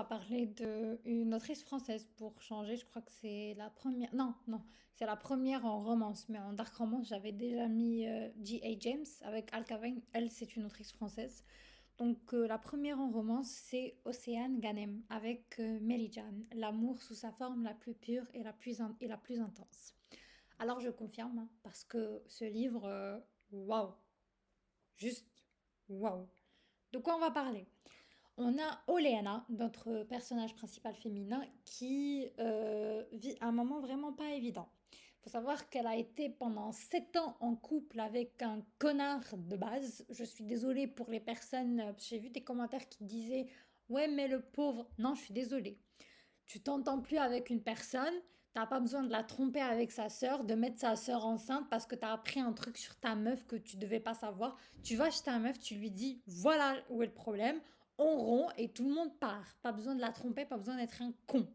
va parler d'une autrice française pour changer. Je crois que c'est la première. Non, non, c'est la première en romance. Mais en dark romance, j'avais déjà mis G.A. James avec Al Caven. Elle, c'est une autrice française. Donc, la première en romance, c'est Océane Ganem avec Mary-Jane. L'amour sous sa forme la plus pure et et la plus intense. Alors, je confirme, hein, parce que ce livre, waouh, juste waouh. De quoi on va parler? On a Oleana, notre personnage principal féminin, qui vit un moment vraiment pas évident. Il faut savoir qu'elle a été pendant 7 ans en couple avec un connard de base. Je suis désolée pour les personnes, j'ai vu des commentaires qui disaient ouais mais le pauvre. Non, je suis désolée. Tu t'entends plus avec une personne, t'as pas besoin de la tromper avec sa sœur, de mettre sa sœur enceinte parce que t'as appris un truc sur ta meuf que tu devais pas savoir. Tu vas chez ta meuf, tu lui dis voilà où est le problème, on rompt et tout le monde part. Pas besoin de la tromper, pas besoin d'être un con.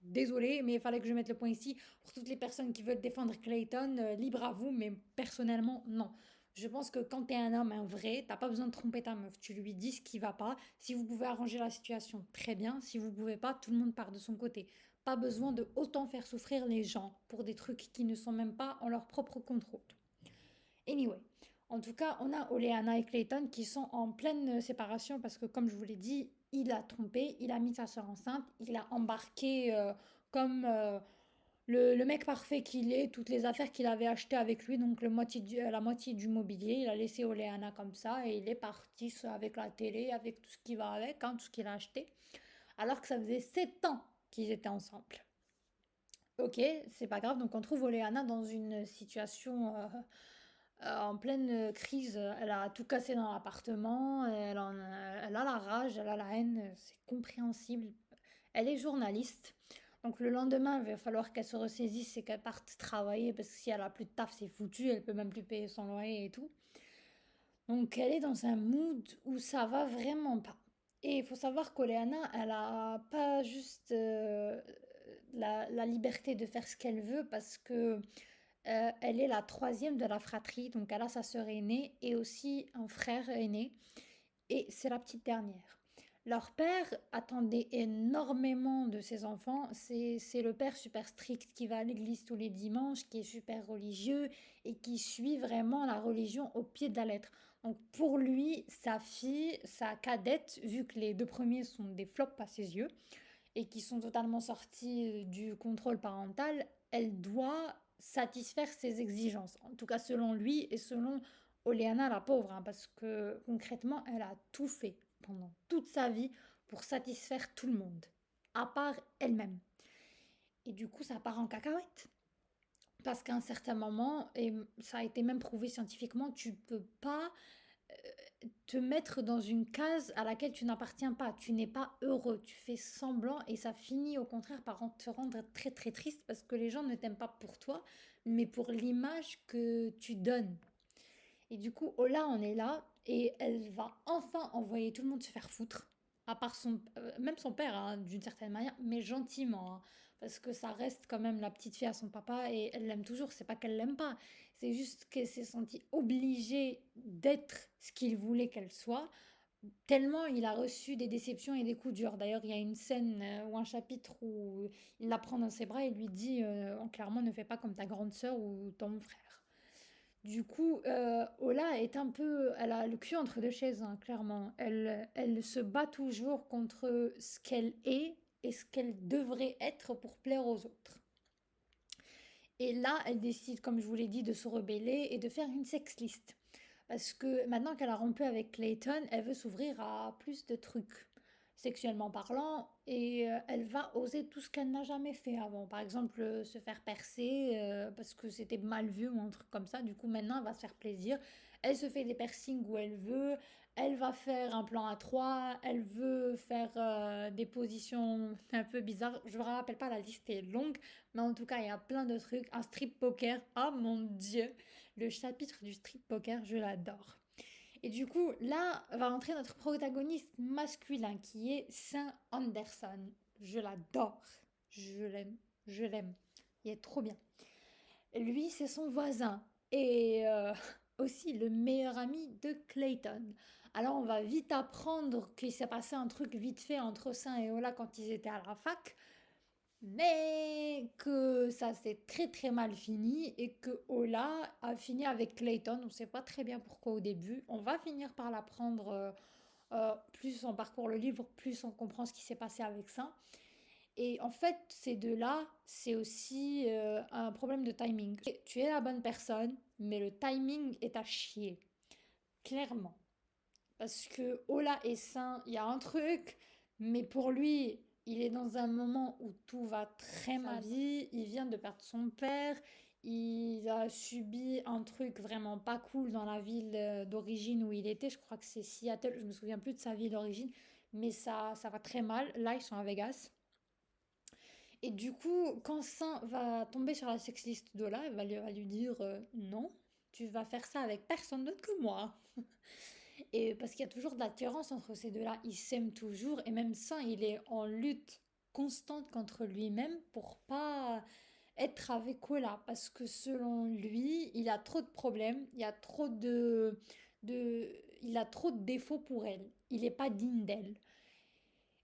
Désolée, mais il fallait que je mette le point ici. Pour toutes les personnes qui veulent défendre Clayton, libre à vous, mais personnellement, non. Je pense que quand t'es un homme, un vrai, t'as pas besoin de tromper ta meuf. Tu lui dis ce qui va pas. Si vous pouvez arranger la situation, très bien. Si vous pouvez pas, tout le monde part de son côté. Pas besoin de autant faire souffrir les gens pour des trucs qui ne sont même pas en leur propre contrôle. Anyway, en tout cas, on a Oleana et Clayton qui sont en pleine séparation parce que, comme je vous l'ai dit, il a trompé, il a mis sa soeur enceinte, il a embarqué comme le mec parfait qu'il est, toutes les affaires qu'il avait achetées avec lui, donc la moitié du mobilier, il a laissé Oleana comme ça et il est parti avec la télé, avec tout ce qui va avec, hein, tout ce qu'il a acheté, alors que ça faisait 7 ans qu'ils étaient ensemble. Ok, c'est pas grave, donc on trouve Oleana dans une situation en pleine crise, elle a tout cassé dans l'appartement, elle a la rage, elle a la haine, c'est compréhensible. Elle est journaliste, donc le lendemain, il va falloir qu'elle se ressaisisse et qu'elle parte travailler parce que si elle a plus de taf, c'est foutu, elle peut même plus payer son loyer et tout. Donc elle est dans un mood où ça va vraiment pas. Et il faut savoir qu'Oleana, elle a pas juste la liberté de faire ce qu'elle veut parce que elle est la troisième de la fratrie, donc elle a sa sœur aînée et aussi un frère aîné, et c'est la petite dernière. Leur père attendait énormément de ses enfants. C'est le père super strict qui va à l'église tous les dimanches, qui est super religieux et qui suit vraiment la religion au pied de la lettre. Donc pour lui, sa fille, sa cadette, vu que les deux premiers sont des flops à ses yeux et qui sont totalement sortis du contrôle parental, elle doit satisfaire ses exigences. En tout cas selon lui et selon Oleana la pauvre, hein, parce que concrètement, elle a tout fait pendant toute sa vie pour satisfaire tout le monde, à part elle-même. Et du coup, ça part en cacahuète. Parce qu'à un certain moment, et ça a été même prouvé scientifiquement, tu peux pas te mettre dans une case à laquelle tu n'appartiens pas. Tu n'es pas heureux, tu fais semblant et ça finit au contraire par te rendre très très triste parce que les gens ne t'aiment pas pour toi, mais pour l'image que tu donnes. Et du coup, Ola en est là et elle va enfin envoyer tout le monde se faire foutre. À part même son père, hein, d'une certaine manière, mais gentiment, hein, parce que ça reste quand même la petite fille à son papa et elle l'aime toujours. C'est pas qu'elle l'aime pas, c'est juste qu'elle s'est sentie obligée d'être ce qu'il voulait qu'elle soit, tellement il a reçu des déceptions et des coups durs. D'ailleurs, il y a une scène ou un chapitre où il la prend dans ses bras et lui dit clairement ne fais pas comme ta grande sœur ou ton frère. Du coup, Ola est un peu, elle a le cul entre deux chaises, hein, clairement. Elle se bat toujours contre ce qu'elle est et ce qu'elle devrait être pour plaire aux autres. Et là, elle décide, comme je vous l'ai dit, de se rebeller et de faire une sexliste. Parce que maintenant qu'elle a rompu avec Clayton, elle veut s'ouvrir à plus de trucs, sexuellement parlant, et elle va oser tout ce qu'elle n'a jamais fait avant. Par exemple, se faire percer parce que c'était mal vu ou un truc comme ça. Du coup, maintenant, elle va se faire plaisir. Elle se fait des piercings où elle veut. Elle va faire un plan à trois. Elle veut faire des positions un peu bizarres. Je ne me rappelle pas, la liste est longue. Mais en tout cas, il y a plein de trucs. Un strip poker. Ah mon dieu! Le chapitre du strip poker, je l'adore. Et du coup, là va entrer notre protagoniste masculin qui est Saint Anderson. Je l'adore. Je l'aime. Je l'aime. Il est trop bien. Lui, c'est son voisin. Et aussi le meilleur ami de Clayton. Alors on va vite apprendre qu'il s'est passé un truc vite fait entre Sain et Ola quand ils étaient à la fac, mais que ça s'est très très mal fini et que Ola a fini avec Clayton. On ne sait pas très bien pourquoi au début. On va finir par l'apprendre. Plus on parcourt le livre, plus on comprend ce qui s'est passé avec ça. Et en fait, ces deux-là, c'est aussi un problème de timing. Tu es la bonne personne, mais le timing est à chier, clairement. Parce que Ola est sain, il y a un truc, mais pour lui, il est dans un moment où tout va très mal. Vie, il vient de perdre son père, il a subi un truc vraiment pas cool dans la ville d'origine où il était. Je crois que c'est Seattle, je me souviens plus de sa ville d'origine, mais ça va très mal. Là, ils sont à Vegas. Et du coup, quand Saint va tomber sur la sexlist d'Ola, elle va lui dire non, tu vas faire ça avec personne d'autre que moi. Et parce qu'il y a toujours de l'attirance entre ces deux-là, ils s'aiment toujours. Et même Saint, il est en lutte constante contre lui-même pour pas être avec Ola. Parce que selon lui, il a trop de problèmes, il y a trop de, il a trop de défauts pour elle. Il n'est pas digne d'elle.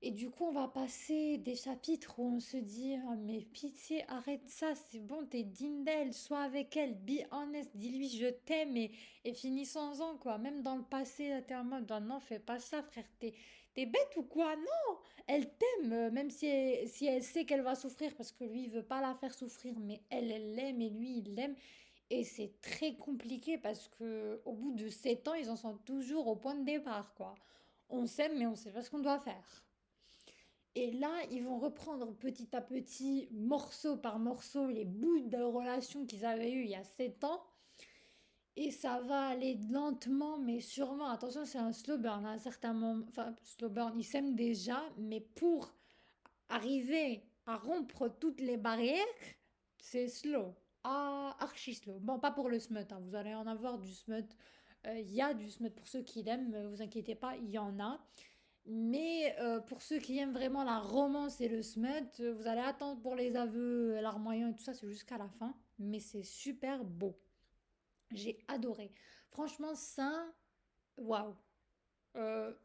Et du coup, on va passer des chapitres où on se dit ah, mais pitié, arrête ça, c'est bon, t'es digne d'elle, sois avec elle, be honest, dis-lui je t'aime et finissons-en, quoi. Même dans le passé, là, t'es en mode oh, non, fais pas ça, frère, t'es bête ou quoi? Non, elle t'aime, même si elle sait qu'elle va souffrir parce que lui, il veut pas la faire souffrir, mais elle l'aime et lui, il l'aime. Et c'est très compliqué parce que au bout de 7 ans, ils en sont toujours au point de départ, quoi. On s'aime, mais on sait pas ce qu'on doit faire. Et là, ils vont reprendre petit à petit, morceau par morceau, les bouts de relation qu'ils avaient eu il y a 7 ans. Et ça va aller lentement, mais sûrement. Attention, c'est un slow burn à un certain moment. Enfin, slow burn, ils s'aiment déjà, mais pour arriver à rompre toutes les barrières, c'est slow. Ah, archi slow. Bon, pas pour le smut, hein. Vous allez en avoir du smut. Il y a du smut pour ceux qui l'aiment, vous inquiétez pas, il y en a. Mais pour ceux qui aiment vraiment la romance et le smut, vous allez attendre pour les aveux, l'armoyan et tout ça, c'est jusqu'à la fin. Mais c'est super beau. J'ai adoré. Franchement, ça, waouh.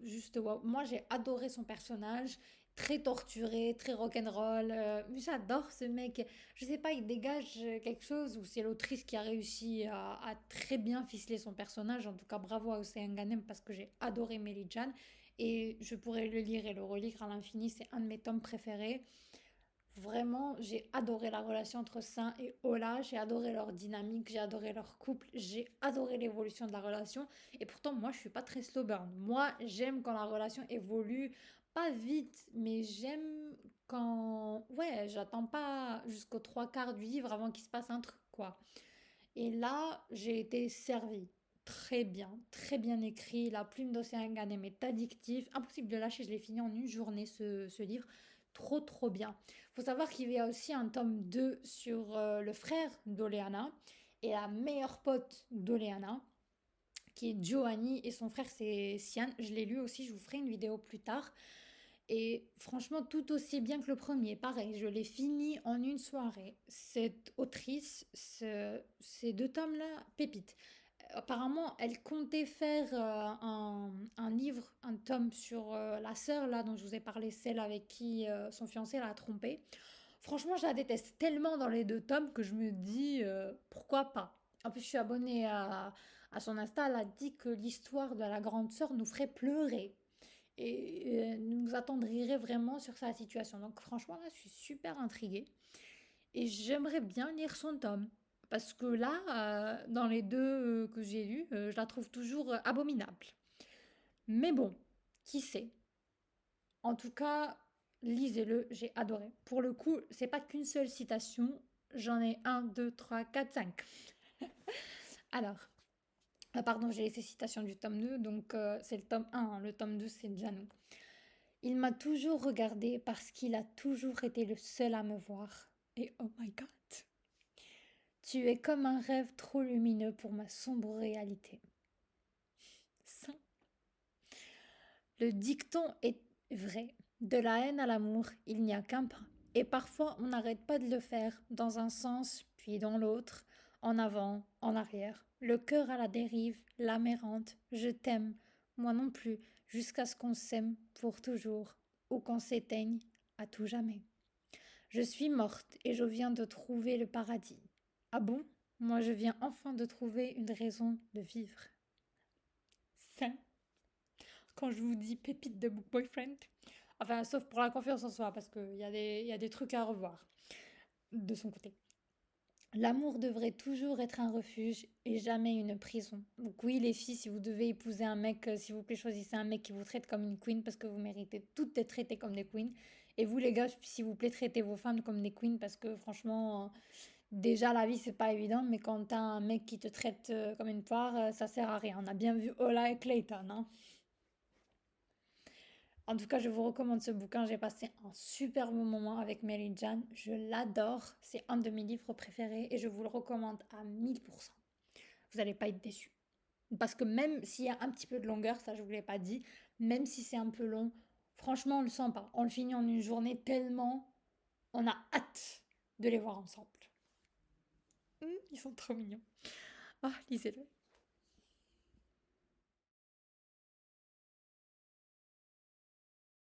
Juste waouh. Moi, j'ai adoré son personnage. Très torturé, très rock'n'roll. J'adore ce mec. Je sais pas, il dégage quelque chose ou c'est l'autrice qui a réussi à très bien ficeler son personnage. En tout cas, bravo à Océan Ganem parce que j'ai adoré Meli-Chan. Et je pourrais le lire et le relire à l'infini. C'est un de mes tomes préférés. Vraiment, j'ai adoré la relation entre Saint et Ola, j'ai adoré leur dynamique, j'ai adoré leur couple, j'ai adoré l'évolution de la relation. Et pourtant, moi, je suis pas très slow burn. Moi, j'aime quand la relation évolue, pas vite, mais j'aime quand... Ouais, j'attends pas jusqu'aux trois quarts du livre avant qu'il se passe un truc, quoi. Et là, j'ai été servie. Très bien écrit. La plume d'Océan Ganem est addictive. Impossible de lâcher, je l'ai fini en une journée ce livre. Trop, trop bien. Faut savoir qu'il y a aussi un tome 2 sur le frère d'Oleana et la meilleure pote d'Oleana, qui est Joanny, et son frère c'est Sian. Je l'ai lu aussi, je vous ferai une vidéo plus tard. Et franchement, tout aussi bien que le premier. Pareil, je l'ai fini en une soirée. Cette autrice, ces deux tomes-là, pépite. Apparemment, elle comptait faire un livre, un tome sur la sœur, là, dont je vous ai parlé, celle avec qui son fiancé l'a trompée. Franchement, je la déteste tellement dans les deux tomes que je me dis pourquoi pas. En plus, je suis abonnée à son Insta. Elle a dit que l'histoire de la grande sœur nous ferait pleurer et nous attendrirait vraiment sur sa situation. Donc, franchement, là, je suis super intriguée et j'aimerais bien lire son tome. Parce que là, dans les deux que j'ai lus, je la trouve toujours abominable. Mais bon, qui sait. En tout cas, lisez-le, j'ai adoré. Pour le coup, c'est pas qu'une seule citation, j'en ai un, deux, trois, quatre, cinq. Alors, pardon, j'ai laissé citation du tome 2, donc c'est le tome un, hein. Le tome 2 c'est Jano. Il m'a toujours regardé parce qu'il a toujours été le seul à me voir. Et oh my god, tu es comme un rêve trop lumineux pour ma sombre réalité. Ça, le dicton est vrai. De la haine à l'amour, il n'y a qu'un pas. Et parfois, on n'arrête pas de le faire, dans un sens, puis dans l'autre, en avant, en arrière, Le cœur à la dérive, l'âme errante, je t'aime, moi non plus, jusqu'à ce qu'on s'aime pour toujours, ou qu'on s'éteigne à tout jamais. Je suis morte et je viens de trouver le paradis. Ah bon? Moi je viens enfin de trouver une raison de vivre. Ça, quand je vous dis pépite de Book Boyfriend. Enfin, sauf pour la confiance en soi, parce qu'il y a des trucs à revoir de son côté. L'amour devrait toujours être un refuge et jamais une prison. Donc oui, les filles, si vous devez épouser un mec, s'il vous plaît, choisissez un mec qui vous traite comme une queen parce que vous méritez toutes d'être traitées comme des queens. Et vous, les gars, s'il vous plaît, traitez vos femmes comme des queens parce que franchement, déjà la vie, c'est pas évident, mais quand t'as un mec qui te traite comme une poire, ça sert à rien. On a bien vu Ola et Clayton, hein. En tout cas, je vous recommande ce bouquin. J'ai passé un super bon moment avec Mary Jane. Je l'adore. C'est un de mes livres préférés et je vous le recommande à 1000%. Vous n'allez pas être déçus. Parce que même s'il y a un petit peu de longueur, ça je vous l'ai pas dit, même si c'est un peu long, franchement on le sent pas. On le finit en une journée tellement on a hâte de les voir ensemble. Ils sont trop mignons. Ah, lisez-le.